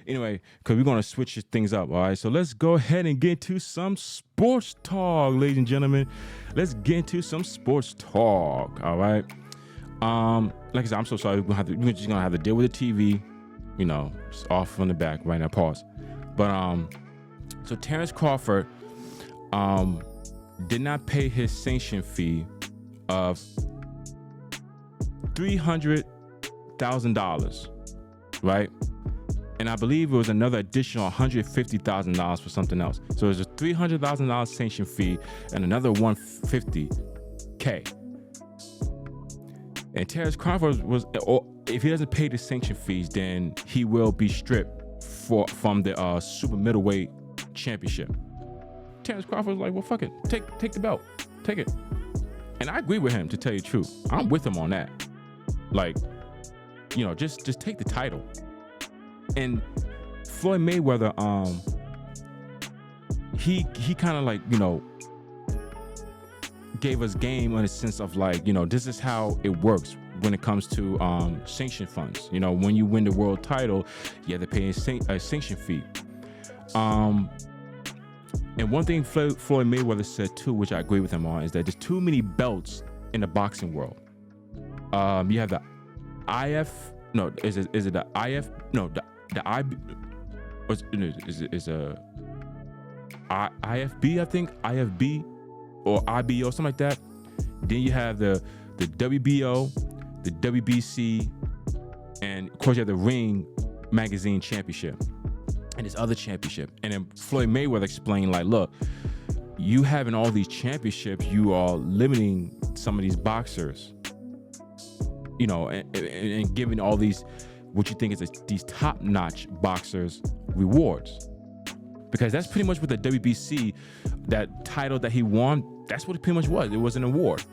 Anyway, because we're going to switch things up, all right? So let's go ahead and get to some sports talk, ladies and gentlemen. Let's get into some sports talk, all right? Like I said, I'm so sorry. We're just going to have to deal with the TV, it's off from the back right now, pause. But so Terence Crawford did not pay his sanction fee of $300,000, right? And I believe it was another additional $150,000 for something else. So it was a $300,000 sanction fee and another $150K. And Terence Crawford if he doesn't pay the sanction fees, then he will be stripped from the super middleweight championship. Terence Crawford was like, well, fuck it, take the belt, take it. And I agree with him, to tell you the truth. I'm with him on that. Like, just take the title. And Floyd Mayweather, he kind of like, gave us game in a sense of like, this is how it works when it comes to sanction funds. When you win the world title, you have to pay a sanction fee. And one thing Floyd Mayweather said too, which I agree with him on, is that there's too many belts in the boxing world. You have the IF, no, is it the IF? No, the IB is a IFB, I think, IFB or IBO, something like that. Then you have the WBO, the WBC, and of course you have the Ring Magazine Championship and this other championship. And then Floyd Mayweather explained, like, look, you having all these championships, you are limiting some of these boxers, and giving all these what you think is these top-notch boxers rewards. Because that's pretty much what the WBC, that title that he won, that's what it pretty much was. It was an award.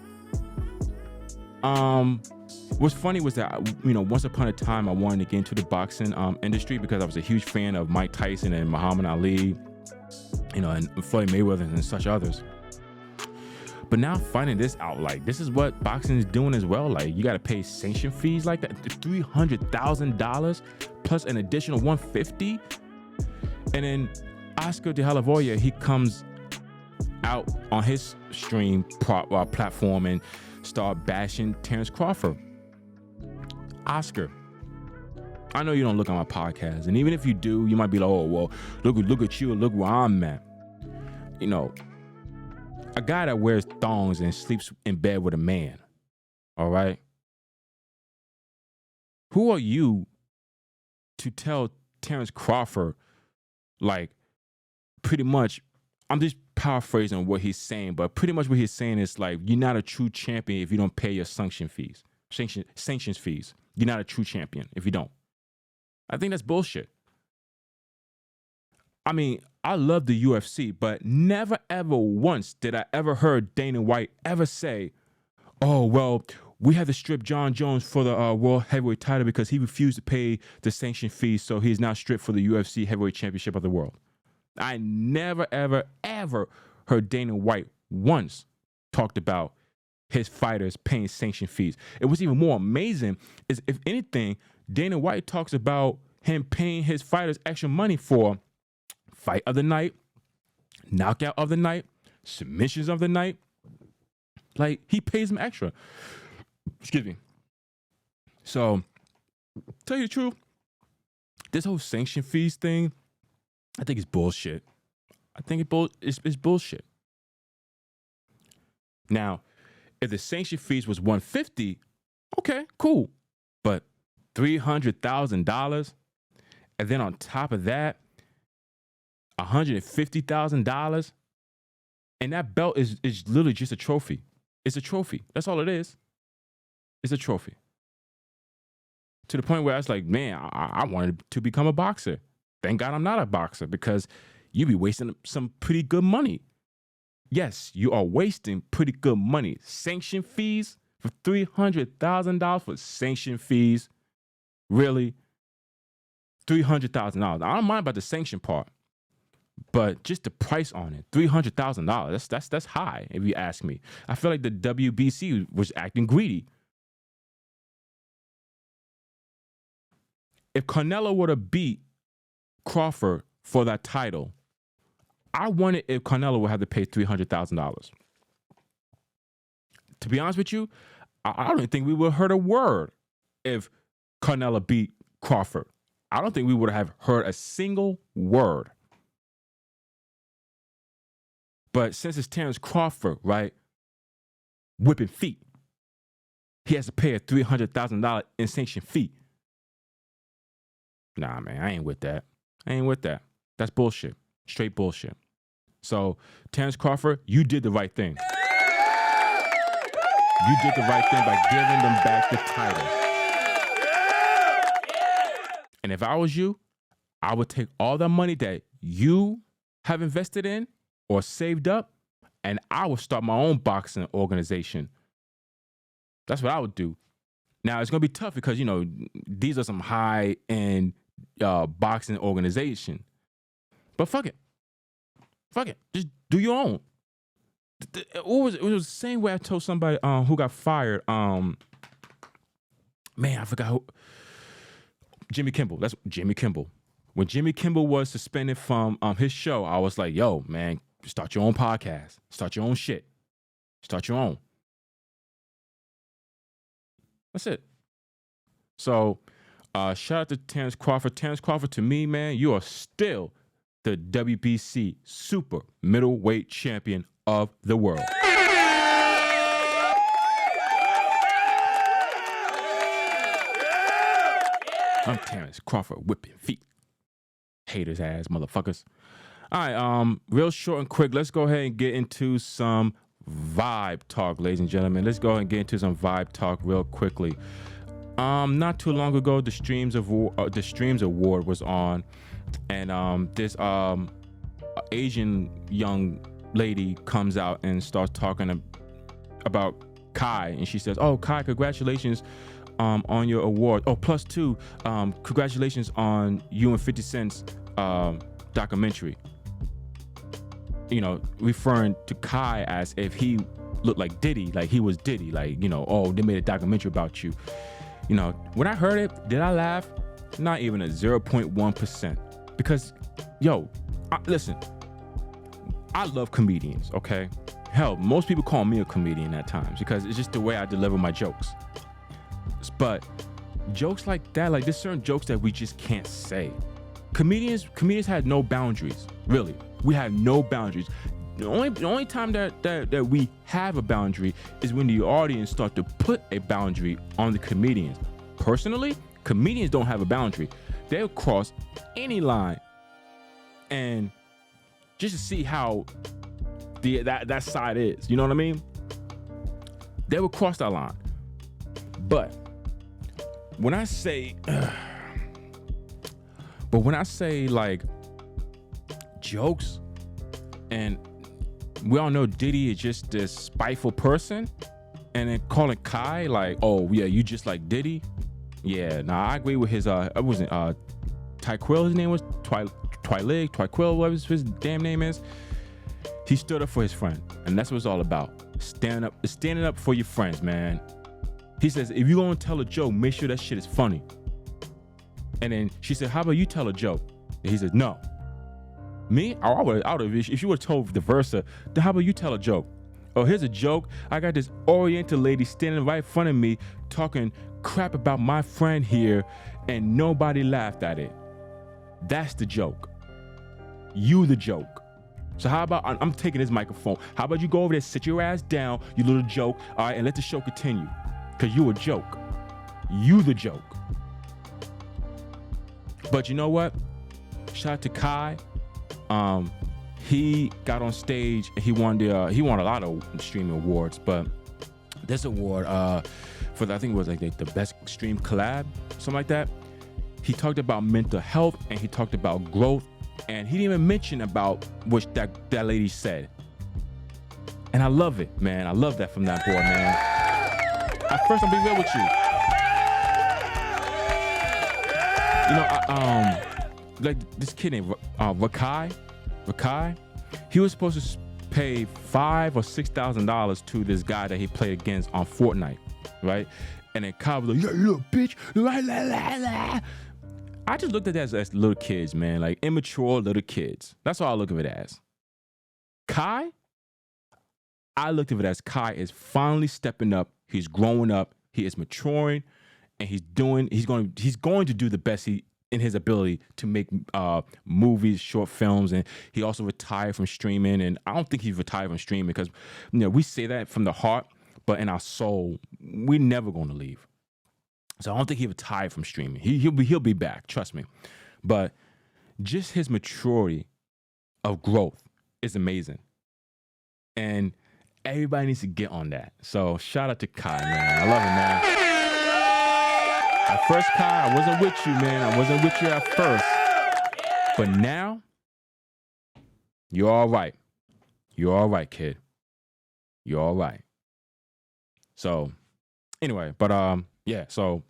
What's funny was that, once upon a time, I wanted to get into the boxing industry because I was a huge fan of Mike Tyson and Muhammad Ali, and Floyd Mayweather and such others. But now finding this out, like, this is what boxing is doing as well. Like, you got to pay sanction fees like that, $300,000 plus an additional $150,000. And then Oscar de la Hoya, he comes out on his stream platform and start bashing Terence Crawford. Oscar, I know you don't look at my podcast, and even if you do, you might be like, oh, well, look at you, look where I'm at. A guy that wears thongs and sleeps in bed with a man, all right? Who are you to tell Terence Crawford, like, pretty much, I'm just paraphrasing what he's saying, but pretty much what he's saying is like, you're not a true champion if you don't pay your sanctions fees. You're not a true champion if you don't. I think that's bullshit. I mean, I love the UFC, but never ever once did I ever heard Dana White ever say, oh, well, we had to strip John Jones for the World Heavyweight title because he refused to pay the sanction fees, so he's now stripped for the UFC Heavyweight Championship of the world. I never, ever, ever heard Dana White once talked about his fighters paying sanction fees. It was even more amazing is, if anything, Dana White talks about him paying his fighters extra money for fight of the night, knockout of the night, submissions of the night. Like, he pays them extra. Excuse me. So, tell you the truth, this whole sanction fees thing, I think it's bullshit. I think it's bullshit. Now, if the sanction fees was $150, okay, cool. But $300,000, and then on top of that, $150,000, and that belt is literally just a trophy. It's a trophy. That's all it is. It's a trophy. To the point where I was like, man, I wanted to become a boxer. Thank God I'm not a boxer, because you be wasting some pretty good money. Yes, you are wasting pretty good money. Sanction fees for $300,000 for sanction fees. Really? $300,000. I don't mind about the sanction part, but just the price on it, $300,000. That's high, if you ask me. I feel like the WBC was acting greedy. If Canelo would have beat Crawford for that title, I wonder if Canelo would have to pay $300,000. To be honest with you, I don't think we would have heard a word if Canelo beat Crawford. I don't think we would have heard a single word. But since it's Terence Crawford, right, whipping feet, he has to pay a $300,000 in sanction fee. Nah, man, I ain't with that. That's bullshit. Straight bullshit. So, Terence Crawford, you did the right thing. You did the right thing by giving them back the title. And if I was you, I would take all the money that you have invested in or saved up, and I would start my own boxing organization. That's what I would do. Now, it's going to be tough because, you know, these are some high-end boxing organization. But fuck it. Just do your own. It was the same way I told somebody who got fired. Man, I forgot who. Jimmy Kimmel. That's Jimmy Kimmel. When Jimmy Kimmel was suspended from his show, I was like, yo, man, start your own podcast. Start your own shit. Start your own. That's it. So, shout out to Terence Crawford. Terence Crawford, to me, man, you are still the WBC super middleweight champion of the world. I'm Terence Crawford, whipping feet. Haters ass motherfuckers. All right, real short and quick. Let's go ahead and get into some vibe talk, ladies and gentlemen. Let's go ahead and get into some vibe talk real quickly. Not too long ago, the Streams Award was on, and this Asian young lady comes out and starts talking about Kai, and she says, "Oh, Kai, congratulations on your award. Oh, +2, congratulations on you and 50 Cent's documentary." You know, referring to Kai as if he looked like Diddy, like he was Diddy, like, you know, oh, they made a documentary about you. You know, when I heard it, did I laugh? Not even a 0.1%. Because, yo, listen, I love comedians, okay? Hell, most people call me a comedian at times because it's just the way I deliver my jokes. But jokes like that, like there's certain jokes that we just can't say. Comedians had no boundaries, really. We have no boundaries. The only time that we have a boundary is when the audience start to put a boundary on the comedians. Personally, comedians don't have a boundary. They'll cross any line, and just to see how that side is, you know what I mean? They will cross that line. But when I say like jokes, and we all know Diddy is just this spiteful person, And then calling Kai like, oh yeah, you just like Diddy. Yeah, nah, I agree with his it wasn't Tyquill, his name was Tyquill, whatever his damn name is. He stood up for his friend, and that's what it's all about. Standing up for your friends, man. He says, if you're gonna tell a joke, make sure that shit is funny. And then she said, how about you tell a joke? And he said, no. Me? I would have, if you would have told the versa, then how about you tell a joke? Oh, here's a joke. I got this Oriental lady standing right in front of me talking crap about my friend here, and nobody laughed at it. That's the joke. You the joke. So how about, I'm taking this microphone. How about you go over there, sit your ass down, you little joke, all right, and let the show continue. Because you a joke. You the joke. But you know what? Shout out to Kai. He got on stage and he won a lot of streaming awards, but this award for I think it was like the best stream collab, something like that. He talked about mental health and he talked about growth, and he didn't even mention about what that lady said. And I love it, man. I love that from that boy, man. At first, I'm being real with you. You know, like this kid named Rakai, he was supposed to pay $5,000 or $6,000 to this guy that he played against on Fortnite, right? And then Kai was like, "Yeah, you little bitch." I just looked at that as little kids, man, like immature little kids. That's all I look at it as. Kai, I looked at it as Kai is finally stepping up. He's growing up. He is maturing, and he's going to do the best in his ability to make movies, short films, and he also retired from streaming. And I don't think he's retired from streaming because, you know, we say that from the heart, but in our soul, we're never going to leave. So I don't think he retired from streaming. He'll be back, trust me. But just his maturity of growth is amazing, and everybody needs to get on that. So shout out to Kai, man. I love him, man. At first, Kai, I wasn't with you, man. I wasn't with you at first. But now, you're all right. You're all right, kid. You're all right. So, anyway, but yeah, so,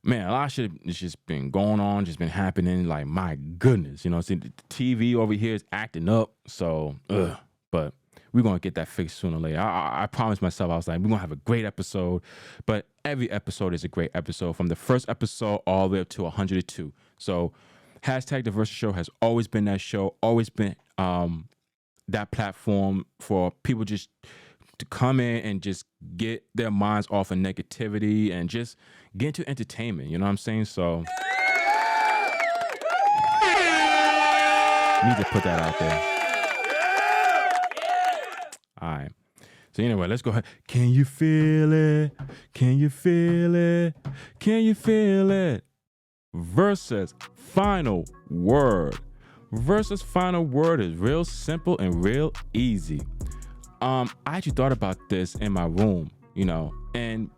man, a lot of shit has just been going on, just been happening. Like, my goodness, you know, see, the TV over here is acting up. So, but we're going to get that fixed sooner or later. I promised myself, I was like, we're going to have a great episode. But every episode is a great episode, from the first episode all the way up to 102. So hashtag The Versa Show has always been that show, always been that platform for people just to come in and just get their minds off of negativity and just get into entertainment. You know what I'm saying? So need to put that out there. All right. So anyway, let's go ahead. Can you feel it? Can you feel it? Can you feel it? Versus final word. Versus final word is real simple and real easy. I actually thought about this in my room, you know, and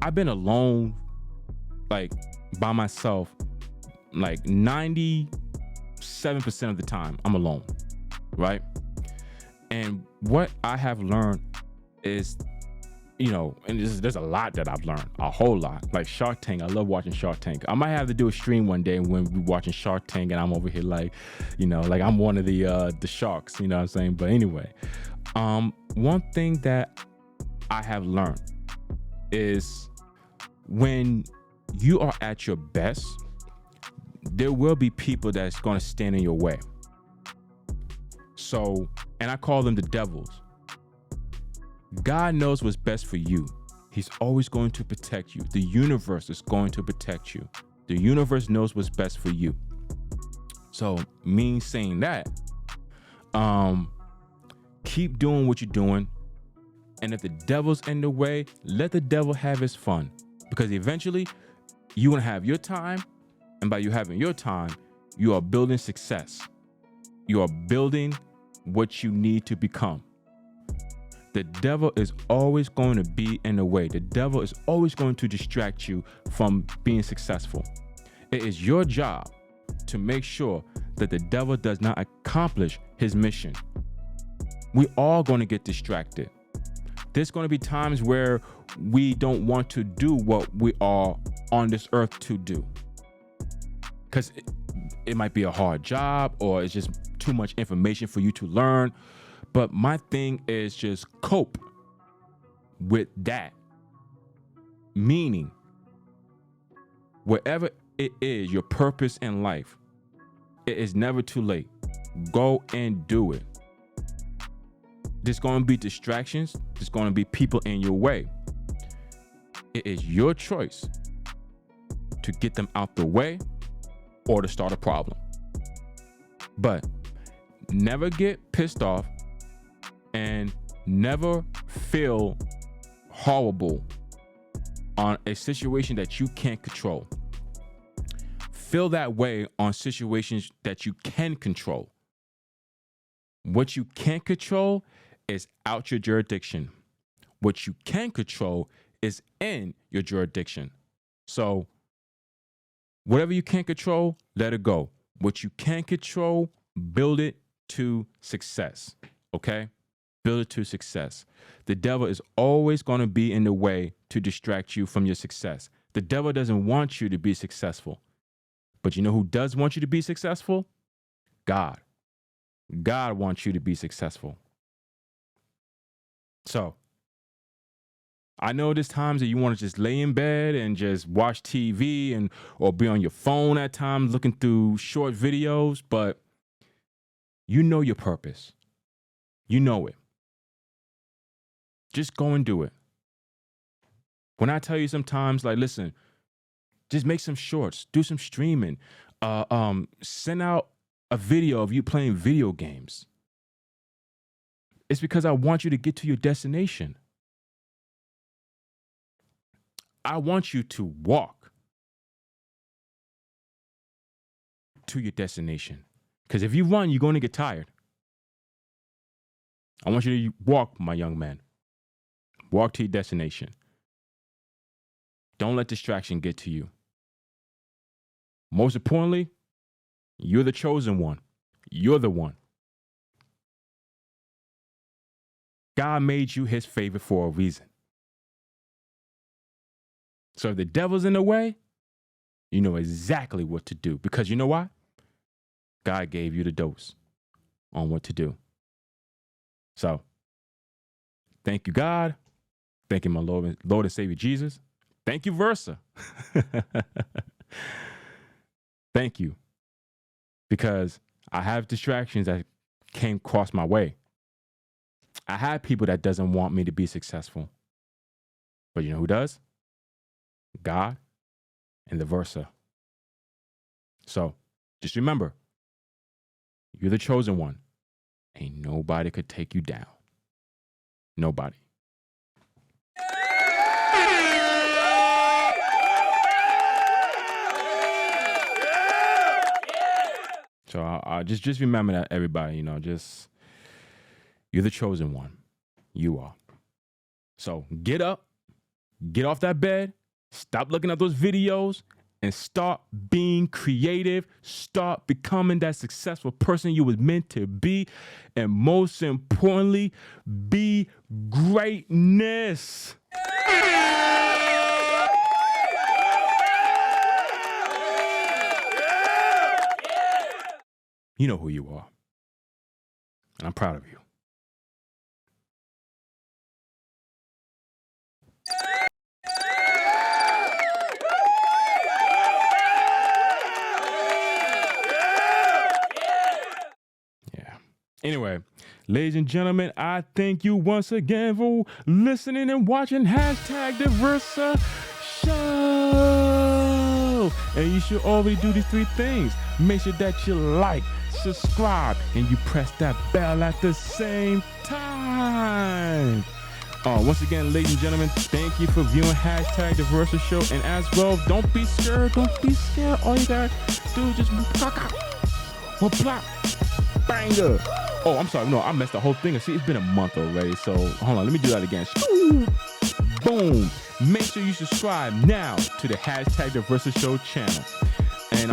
I've been alone, like by myself, like 97% of the time I'm alone, right? And what I have learned is, you know, and there's a lot that I've learned, a whole lot. Like Shark Tank, I love watching Shark Tank. I might have to do a stream one day when we're watching Shark Tank and I'm over here like, you know, like I'm one of the sharks, you know what I'm saying? But anyway, one thing that I have learned is when you are at your best, there will be people that's going to stand in your way. So, and I call them the devils. God knows what's best for you. He's always going to protect you. The universe is going to protect you. The universe knows what's best for you. So, me saying that, keep doing what you're doing. And if the devil's in the way, let the devil have his fun. Because eventually, you're going to have your time. And by you having your time, you are building success. You are building what you need to become. The devil is always going to be in the way. The devil is always going to distract you from being successful. It is your job to make sure that the devil does not accomplish his mission. We all going to get distracted. There's going to be times where we don't want to do what we are on this earth to do. Because it might be a hard job, or it's just too much information for you to learn. But my thing is just cope with that. Meaning, wherever it is, your purpose in life, it is never too late. Go and do it. There's going to be distractions. There's going to be people in your way. It is your choice to get them out the way or to start a problem. But never get pissed off and never feel horrible on a situation that you can't control. Feel that way on situations that you can control. What you can't control is out your jurisdiction. What you can control is in your jurisdiction. So whatever you can't control, let it go. What you can control, build it to success. Okay? Build it to success. The devil is always going to be in the way to distract you from your success. The devil doesn't want you to be successful. But you know who does want you to be successful? God. God wants you to be successful. So, I know there's times that you want to just lay in bed and just watch TV or be on your phone at times looking through short videos, but you know your purpose. You know it. Just go and do it. When I tell you sometimes, like, listen, just make some shorts, do some streaming, send out a video of you playing video games. It's because I want you to get to your destination. I want you to walk to your destination. Because if you run, you're going to get tired. I want you to walk, my young man. Walk to your destination. Don't let distraction get to you. Most importantly, you're the chosen one. You're the one. God made you his favorite for a reason. So if the devil's in the way, you know exactly what to do. Because you know why? God gave you the dose on what to do. So, thank you, God. Thank you, my Lord and Savior Jesus. Thank you, Versa. Thank you. Because I have distractions that came across my way. I have people that doesn't want me to be successful. But you know who does? God and the Versa. So, just remember, you're the chosen one. Ain't nobody could take you down. Nobody. So I just remember that, everybody, you know, just, you're the chosen one. You are. So get up, get off that bed, stop looking at those videos, and start being creative. Start becoming that successful person you was meant to be. And most importantly, be greatness. You know who you are. And I'm proud of you. Anyway, ladies and gentlemen, I thank you once again for listening and watching #TheVersaShow. And you should always do these 3 things. Make sure that you like, subscribe, and you press that bell at the same time. Once again, ladies and gentlemen, thank you for viewing #TheVersaShow. And as well, don't be scared. Don't be scared. All you gotta do is just block, banger. Oh, I'm sorry. No, I messed the whole thing up. See, it's been a month already. So hold on. Let me do that again. Boom. Make sure you subscribe now to the #TheVersaShow channel. And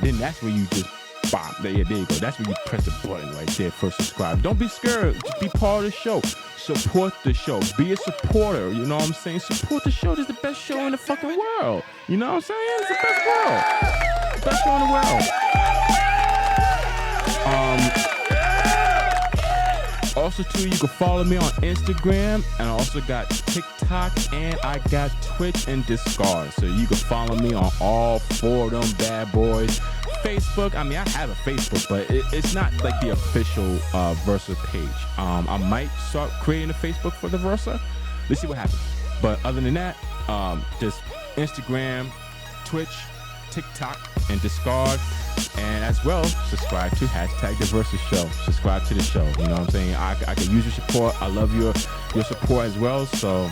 then that's where you just Bop. There you go. That's where you press the button right there for subscribe. Don't be scared. Just be part of the show. Support the show. Be a supporter. You know what I'm saying? Support the show. This is the best show in the fucking world. You know what I'm saying? It's the best world. The best show in the world. Also, too, you can follow me on Instagram, and I also got TikTok, and I got Twitch and Discord. So you can follow me on all 4 of them bad boys. Facebook, I mean, I have a Facebook, but it's not like the official Versa page. I might start creating a Facebook for the Versa. Let's see what happens. But other than that, just Instagram, Twitch, TikTok, and Discord. And as well, subscribe to #TheVersaShow. Subscribe to the show. You know what I'm saying? I can use your support. I love your support as well. So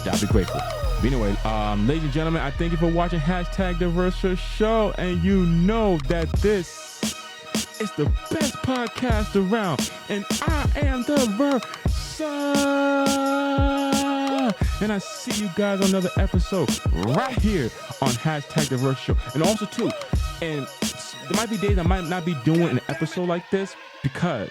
I'll be grateful. But anyway, ladies and gentlemen, I thank you for watching #TheVersaShow. And you know that this is the best podcast around. And I am the Versa. And I see you guys on another episode right here on #TheVersaShow. And also, too, and there might be days I might not be doing an episode like this because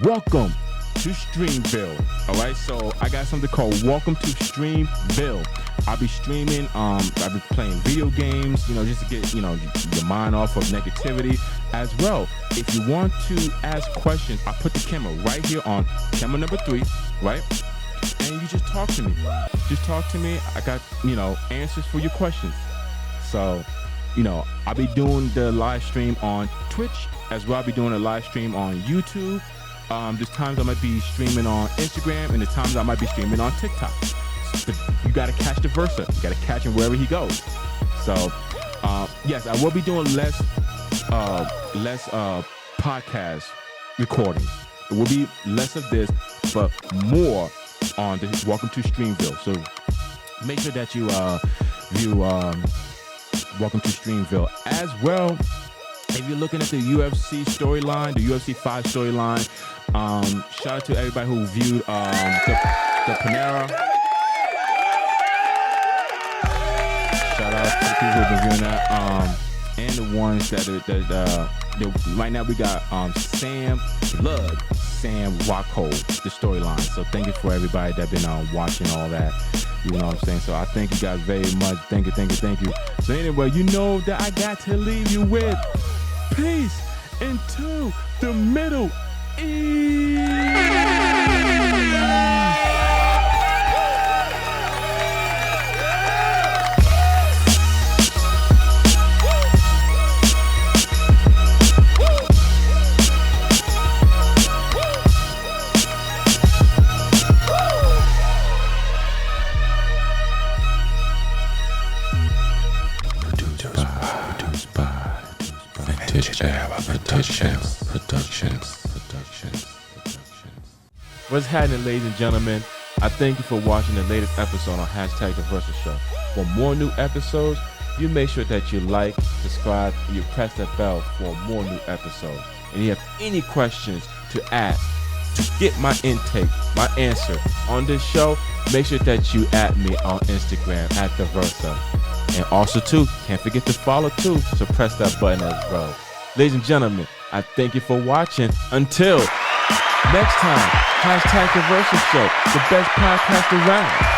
welcome to Streamville. All right, so I got something called Welcome to Streamville. I'll be streaming. I'll be playing video games, just to get your mind off of negativity as well. If you want to ask questions, I put the camera right here on camera number 3, right? And you just talk to me. Just talk to me. I got answers for your questions. So. I'll be doing the live stream on Twitch as well. I'll be doing a live stream on YouTube. There's times I might be streaming on Instagram, and there's times I might be streaming on TikTok. But you got to catch the Versa. You got to catch him wherever he goes. So, yes, I will be doing less podcast recordings. It will be less of this, but more on the Welcome to Streamville. So make sure that you view Welcome to Streamville as well. If you're looking at the UFC storyline, the UFC 5 storyline, shout out to everybody who viewed the Panera. Shout out to the people who've been viewing that, and the ones that right now we got Sam Rocco, the storyline. So thank you for everybody that been watching all that. You know what I'm saying? So I thank you guys very much. Thank you. So anyway, you know that I got to leave you with peace into the Middle East. Productions. What's happening, ladies and gentlemen? I thank you for watching the latest episode on #TheVersaShow. For more new episodes, you make sure that you like, subscribe, and you press that bell for more new episodes. And if you have any questions to ask to get my intake, my answer on this show, make sure that you add me on Instagram @TheVersa. And also, too, can't forget to follow, too, so press that button as well. Ladies and gentlemen, I thank you for watching. Until next time, #TheVersaShow, the best podcast around.